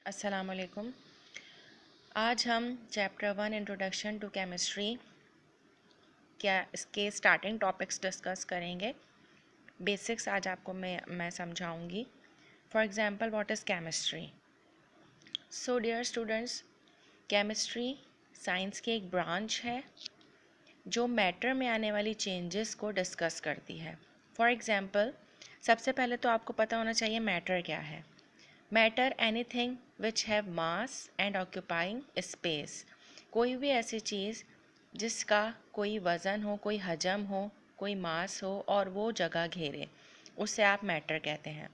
अस्सलाम वालेकुम। आज हम चैप्टर 1 इंट्रोडक्शन टू केमिस्ट्री क्या इसके स्टार्टिंग टॉपिक्स डिस्कस करेंगे। बेसिक्स आज आपको मैं समझाऊंगी। For example, what is chemistry. So dear students, chemistry science की एक ब्रांच है जो मैटर में आने वाली चेंजेस को डिस्कस करती है। फॉर एग्जांपल, सबसे पहले तो आपको पता होना चाहिए मैटर क्या है। Matter anything which have mass and occupying space. कोई भी ऐसी चीज़ जिसका कोई वज़न हो, कोई हजम हो, कोई मास हो और वो जगह घेरे, उसे आप मैटर कहते हैं।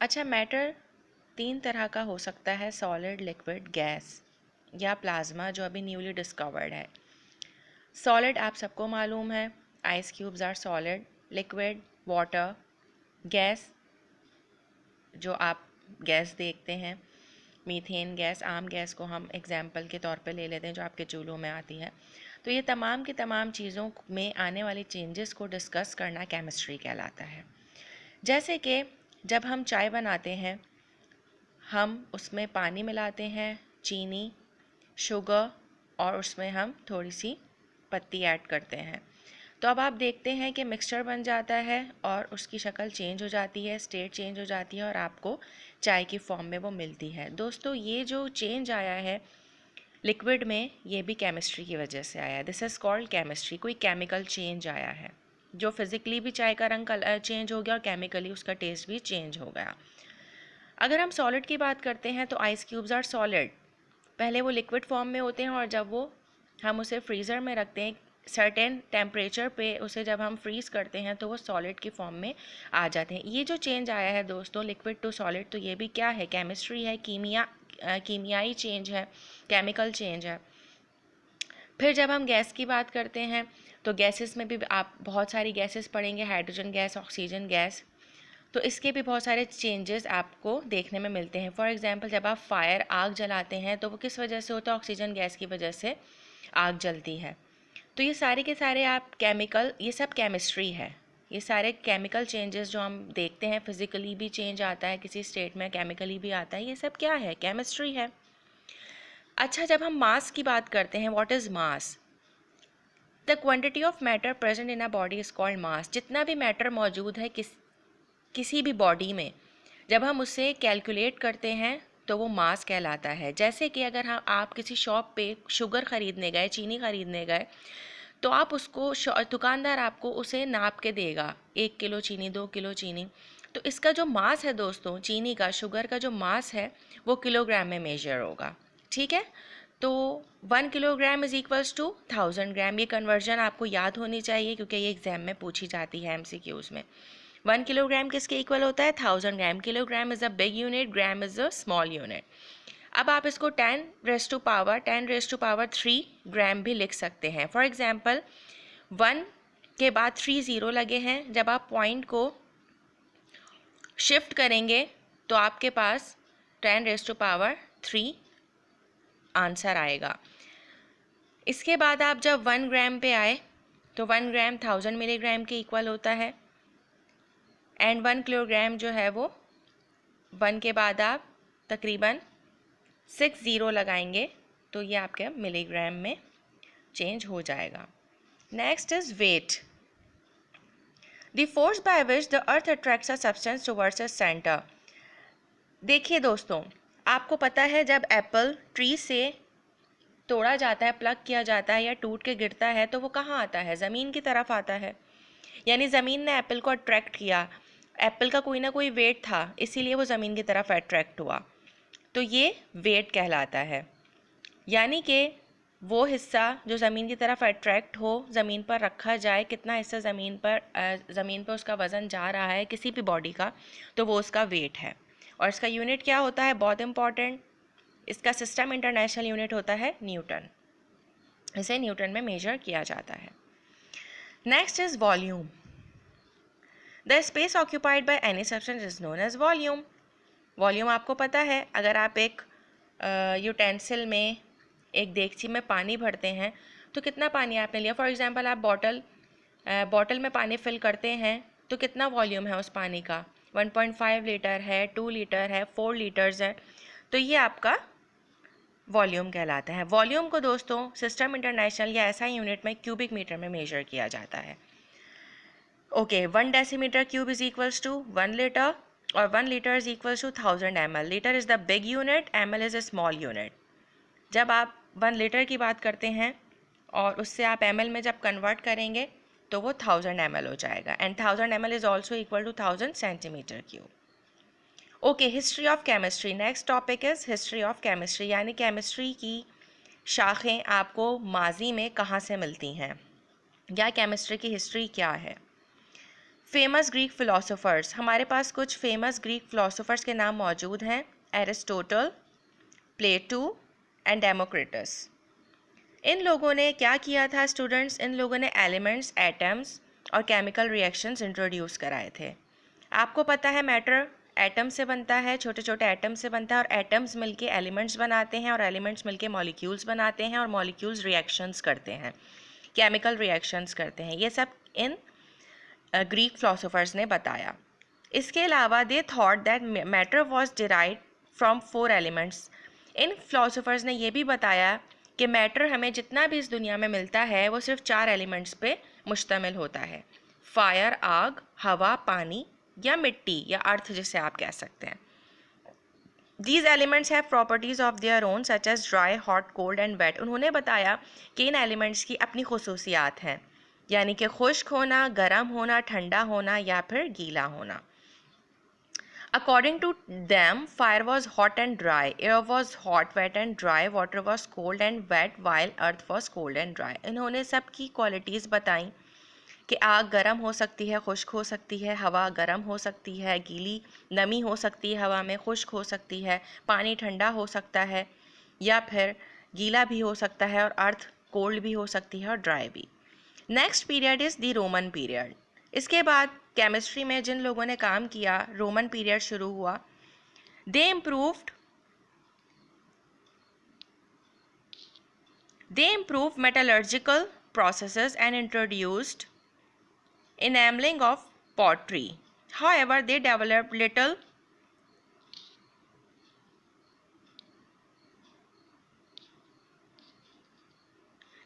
अच्छा, मैटर 3 तरह का हो सकता है: सॉलिड, लिक्विड, गैस या प्लाज्मा, जो अभी न्यूली डिस्कवर्ड है। सॉलिड आप सबको मालूम है, ice cubes are solid. Liquid, water. Gas, जो आप गैस देखते हैं, मीथेन गैस, आम गैस को हम एग्जाम्पल के तौर पे ले लेते हैं जो आपके चूल्हों में आती है। तो ये तमाम की तमाम चीज़ों में आने वाली चेंजेस को डिस्कस करना केमिस्ट्री कहलाता है। जैसे कि जब हम चाय बनाते हैं, हम उसमें पानी मिलाते हैं, चीनी, शुगर, और उसमें हम थोड़ी सी पत्ती ऐड करते हैं। तो अब आप देखते हैं कि मिक्सचर बन जाता है और उसकी शक्ल चेंज हो जाती है, स्टेट चेंज हो जाती है और आपको चाय की फॉर्म में वो मिलती है। दोस्तों, ये जो चेंज आया है लिक्विड में, ये भी केमिस्ट्री की वजह से आया है। This is called chemistry. कोई केमिकल चेंज आया है जो फिज़िकली भी चाय का रंग चेंज हो गया और केमिकली उसका टेस्ट भी चेंज हो गया। अगर हम सॉलिड की बात करते हैं तो आइस क्यूब्स आर सॉलिड। पहले वो लिक्विड फॉर्म में होते हैं और जब वो हम उसे फ्रीज़र में रखते हैं सर्टेन टेम्परेचर पे, उसे जब हम फ्रीज़ करते हैं तो वो सॉलिड की फॉर्म में आ जाते हैं। ये जो चेंज आया है दोस्तों, लिक्विड टू सॉलिड, तो ये भी क्या है? केमिस्ट्री है, कीमियाई चेंज है, केमिकल चेंज है। फिर जब हम गैस की बात करते हैं तो गैसेस में भी आप बहुत सारी गैसेस पढ़ेंगे, हाइड्रोजन गैस, ऑक्सीजन गैस। तो इसके भी बहुत सारे चेंजेस आपको देखने में मिलते हैं। फॉर एग्जांपल, जब आप आग जलाते हैं तो वो किस वजह से होता है? ऑक्सीजन गैस की वजह से आग जलती है। तो ये सारे के सारे आप केमिकल, ये सब केमिस्ट्री है। ये सारे केमिकल चेंजेस जो हम देखते हैं, फिजिकली भी चेंज आता है किसी स्टेट में, केमिकली भी आता है, ये सब क्या है? केमिस्ट्री है। अच्छा, जब हम मास की बात करते हैं, what is mass? The quantity of matter present in a body is called मास। जितना भी मैटर मौजूद है किसी भी बॉडी में, जब हम उसे कैलकुलेट करते हैं तो वो मास कहलाता है। जैसे कि अगर आप किसी शॉप पे शुगर ख़रीदने गए, चीनी ख़रीदने गए, तो आप उसको दुकानदार आपको उसे नाप के देगा, 1 किलो चीनी, 2 किलो चीनी। तो इसका जो मास है दोस्तों, चीनी का, शुगर का जो मास है, वो किलोग्राम में मेजर होगा। ठीक है? तो 1 किलोग्राम इज़ इक्वल्स टू 1000 ग्राम। ये कन्वर्जन आपको याद होनी चाहिए क्योंकि ये एग्जाम में पूछी जाती है MCQs में। 1 किलोग्राम किसके इक्वल होता है? 1000 gram. Kilogram is a big unit, gram is a small unit. अब आप इसको 10 रेज़ टू पावर 3 ग्राम भी लिख सकते हैं। फॉर एग्जांपल, 1 के बाद 3 ज़ीरो लगे हैं, जब आप पॉइंट को शिफ्ट करेंगे तो आपके पास 10 रेज़ टू पावर 3 आंसर आएगा। इसके बाद आप जब 1 ग्राम पे आए तो 1 ग्राम 1000 मिलीग्राम के इक्वल होता है, एंड 1 किलोग्राम जो है वो 1 के बाद आप तकरीबन 6 ज़ीरो लगाएंगे तो ये आपके मिलीग्राम में चेंज हो जाएगा। Next is weight. The force by which the earth attracts a substance towards its centre. देखिए दोस्तों, आपको पता है जब एप्पल ट्री से तोड़ा जाता है, प्लग किया जाता है या टूट के गिरता है तो वो कहाँ आता है? ज़मीन की तरफ आता है। यानी ज़मीन ने एप्पल को अट्रैक्ट किया। एप्पल का कोई ना कोई वेट था, इसीलिए वो ज़मीन की तरफ अट्रैक्ट हुआ। तो ये वेट कहलाता है। यानी कि वो हिस्सा जो ज़मीन की तरफ अट्रैक्ट हो, ज़मीन पर रखा जाए, कितना हिस्सा ज़मीन पर उसका वज़न जा रहा है किसी भी बॉडी का, तो वो उसका वेट है। और इसका यूनिट क्या होता है? बहुत इंपॉर्टेंट, इसका सिस्टम इंटरनेशनल यूनिट होता है न्यूटन। इसे न्यूटन में मेजर किया जाता है। Next is volume. The space occupied by any substance is known as volume. Volume आपको पता है, अगर आप एक यूटेंसिल में, एक देगची में पानी भरते हैं तो कितना पानी आपने लिया। फॉर एग्जांपल, आप बॉटल में पानी फिल करते हैं तो कितना वॉल्यूम है उस पानी का? 1.5 लीटर है, 2 लीटर है, 4 लीटर्स है। तो ये आपका वॉल्यूम कहलाता है। वॉल्यूम को दोस्तों सिस्टम इंटरनेशनल या SI यूनिट में क्यूबिक मीटर में मेजर किया जाता है। Okay, 1 decimetre cube is equals to 1 litre और 1 litre is equals to 1000 ml। Litre is the big unit, ml is a small unit. जब आप 1 लीटर की बात करते हैं और उससे आप ml में जब कन्वर्ट करेंगे तो वो 1000 ml हो जाएगा। And 1000 ml is also equal to 1000 centimetre cube. Okay, history of chemistry. Next topic is history of chemistry, यानी केमिस्ट्री की शाखें आपको माजी में कहाँ से मिलती हैं या केमिस्ट्री की हिस्ट्री क्या है। फेमस ग्रीक फ़िलासफ़र्स, हमारे पास कुछ फेमस ग्रीक फ़िलासफ़र्स के नाम मौजूद हैं। Aristotle, Plato and Democritus. इन लोगों ने क्या किया था स्टूडेंट्स? इन लोगों ने एलिमेंट्स, एटम्स और केमिकल रिएक्शंस इंट्रोड्यूस कराए थे। आपको पता है मैटर एटम से बनता है, छोटे छोटे एटम से बनता है, और एटम्स मिलके एलिमेंट्स बनाते हैं और एलिमेंट्स मिलके मॉलिक्यूल्स बनाते हैं और मॉलिक्यूल्स रिएक्शंस करते हैं, केमिकल रिएक्शंस करते हैं। ये सब इन ग्रीक फिलोसोफर्स ने बताया। इसके अलावा they thought that matter was derived from 4 elements. इन फिलोसोफर्स ने ये भी बताया कि मैटर हमें जितना भी इस दुनिया में मिलता है वो सिर्फ 4 एलिमेंट्स पे मुश्तमिल होता है। फायर, आग, हवा, पानी या मिट्टी या अर्थ जिसे आप कह सकते हैं। These elements have properties of their own such as dry, hot, cold and wet। उन्होंने बताया कि इन एलिमेंट्स की अपनी खुसूसियात हैं, यानी कि खुश्क होना, गर्म होना, ठंडा होना या फिर गीला होना। According to them, fire was hot and dry, air was hot, wet and dry, water was cold and wet, while earth was cold and dry। इन्होंने सबकी क्वालिटीज़ बताई कि आग गर्म हो सकती है, खुश्क हो सकती है, हवा गर्म हो सकती है, गीली नमी हो सकती है हवा में, खुश्क हो सकती है, पानी ठंडा हो सकता है या फिर गीला भी हो सकता है, और अर्थ कोल्ड भी हो सकती है और ड्राई भी। Next period is the Roman period. इसके बाद केमिस्ट्री में जिन लोगों ने काम किया, रोमन पीरियड शुरू हुआ। दे improve metallurgical processes and introduced enameling of pottery. However, they developed little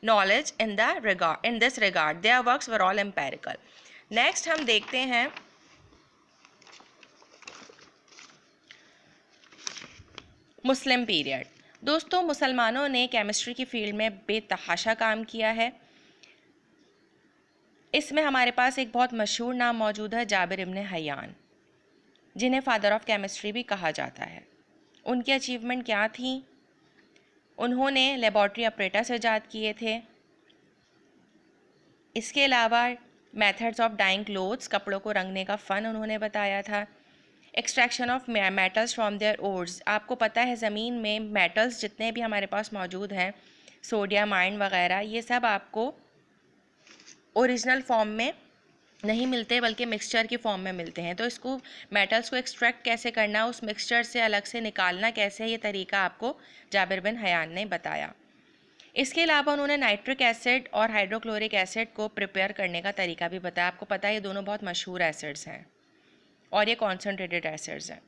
knowledge in this regard. Their works were all empirical. Next हम देखते हैं मुस्लिम पीरियड। दोस्तों, मुसलमानों ने केमिस्ट्री की फील्ड में बेतहाशा काम किया है। इसमें हमारे पास एक बहुत मशहूर नाम मौजूद है, जाबिर इब्न हयान, जिन्हें फादर ऑफ केमिस्ट्री भी कहा जाता है। उनकी अचीवमेंट क्या थी? उन्होंने लेबॉर्ट्री ऑपरेटर्स ईजाद किए थे। इसके अलावा मेथड्स ऑफ डाइंग क्लोथ्स, कपड़ों को रंगने का फ़न उन्होंने बताया था। Extraction of metals from their ores. आपको पता है ज़मीन में मेटल्स जितने भी हमारे पास मौजूद हैं, सोडियम, आयरन वगैरह, ये सब आपको ओरिजिनल फॉर्म में नहीं मिलते बल्कि मिक्सचर की फॉर्म में मिलते हैं। तो इसको मेटल्स को एक्सट्रैक्ट कैसे करना, उस मिक्सचर से अलग से निकालना कैसे, ये तरीका आपको जाबिर बिन हयान ने बताया। इसके अलावा उन्होंने नाइट्रिक एसिड और हाइड्रोक्लोरिक एसिड को प्रिपेयर करने का तरीका भी बताया। आपको पता है ये दोनों बहुत मशहूर एसिड्स हैं और ये कॉन्सनट्रेटेड एसिड्स हैं।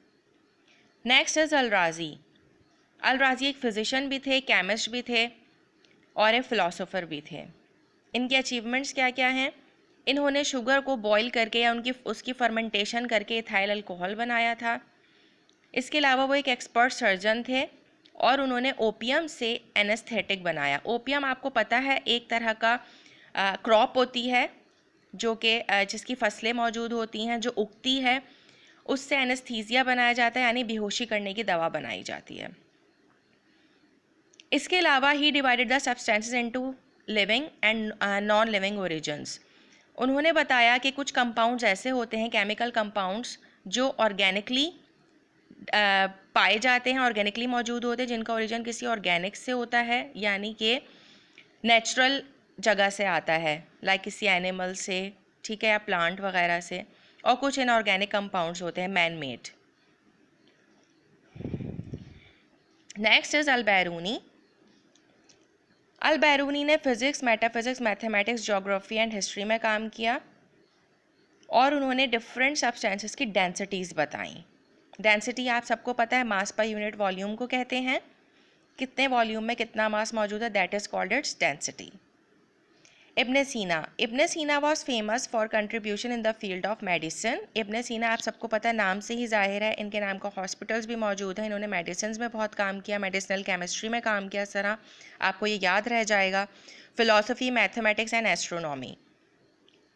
Next is अलराजी। अलराजी एक फिजिशियन भी थे, केमिस्ट भी थे और एक फ़िलासफ़र भी थे। इनके अचीवमेंट्स क्या क्या हैं? इन्होंने शुगर को बॉईल करके या उसकी फर्मेंटेशन करके इथाइल अल्कोहल बनाया था। इसके अलावा वो एक एक्सपर्ट सर्जन थे और उन्होंने ओपियम से एनेस्थेटिक बनाया। ओपियम आपको पता है एक तरह का क्रॉप होती है जो कि जिसकी फसलें मौजूद होती हैं, जो उगती है, उससे एनेस्थीसिया बनाया जाता है, यानी बेहोशी करने की दवा बनाई जाती है। इसके अलावा he divided the substances into living and non living origins. उन्होंने बताया कि कुछ कंपाउंड्स ऐसे होते हैं, केमिकल कंपाउंड्स, जो ऑर्गेनिकली पाए जाते हैं, ऑर्गेनिकली मौजूद होते हैं, जिनका ओरिजिन किसी ऑर्गेनिक से होता है, यानी कि नेचुरल जगह से आता है, लाइक किसी एनिमल से, ठीक है, या प्लांट वगैरह से, और कुछ इनऑर्गेनिक कंपाउंड्स होते हैं, man made. Next is Al Biruni. Al Biruni ने physics, metaphysics, mathematics, geography and history में काम किया और उन्होंने डिफरेंट सब्सटेंसेस की डेंसिटीज़ बताई डेंसिटी आप सबको पता है मास पर यूनिट वॉल्यूम को कहते हैं। कितने वॉल्यूम में कितना मास मौजूद है, that is called its density. Ibn Sina was famous for contribution in the field of medicine. Ibn Sina आप सबको पता है, नाम से ही जाहिर है, इनके नाम का हॉस्पिटल्स भी मौजूद हैं। इन्होंने मेडिसिन में बहुत काम किया, मेडिसिनल केमिस्ट्री में काम किया। इस तरह आपको ये याद रह जाएगा। Philosophy, mathematics and astronomy.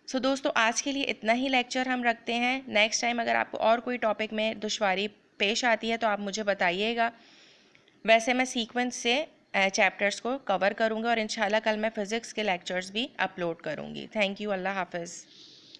So दोस्तों, आज के लिए इतना ही लेक्चर हम रखते हैं। नेक्स्ट टाइम अगर आपको और कोई टॉपिक में दुश्वारी पेश आती है तो आप मुझे बताइएगा। वैसे मैं सीक्वेंस से चैप्टर्स को कवर करूँगा और इंशाल्लाह कल मैं फ़िज़िक्स के लेक्चर्स भी अपलोड करूँगी। Thank you. अल्लाह हाफ़िज़।